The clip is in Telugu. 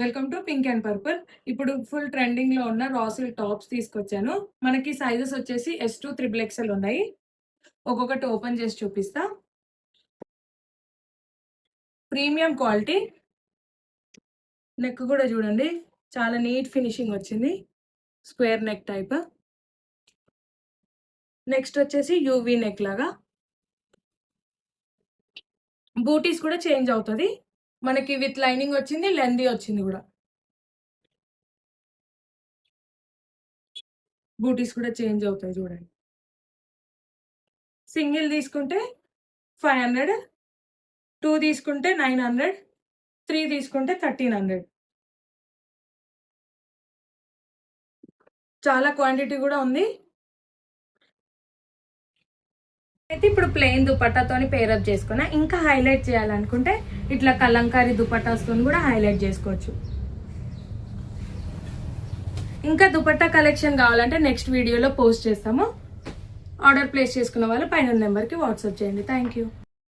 Welcome to pink and purple. ఇప్పుడు ఫుల్ ట్రెండింగ్ లో ఉన్న రా సిల్క్ టాప్స్ తీసుకొచ్చాను. మనకి సైజెస్ వచ్చేసి S2 త్రిబుల్ ఎక్స్ఎల్ ఉన్నాయి. ఒక్కొక్కటి ఓపెన్ చేసి చూపిస్తా. ప్రీమియం క్వాలిటీ, నెక్ కూడా చూడండి చాలా నీట్ ఫినిషింగ్ వచ్చింది. Square neck type. నెక్స్ట్ వచ్చేసి యూవీ నెక్ లాగా. బూటీస్ కూడా చేంజ్ అవుతుంది. మనకి విత్ లైనింగ్ వచ్చింది, లెందీ వచ్చింది కూడా. బూటీస్ కూడా చేంజ్ అవుతాయి చూడండి. సింగిల్ తీసుకుంటే 500, 2 తీసుకుంటే 900, 3 తీసుకుంటే 1300. చాలా క్వాంటిటీ కూడా ఉంది. అయితే ఇప్పుడు ప్లెయిన్ దుపట్టాతోని పేరప్ చేసుకున్నా. ఇంకా హైలైట్ చేయాలనుకుంటే ఇట్లా కలంకారీ దుపట్టాస్తో కూడా హైలైట్ చేసుకోవచ్చు. ఇంకా దుపట్టా కలెక్షన్ కావాలంటే నెక్స్ట్ వీడియోలో పోస్ట్ చేస్తాము. ఆర్డర్ ప్లేస్ చేసుకున్న వాళ్ళు పైన నెంబర్కి వాట్సాప్ చేయండి. Thank you.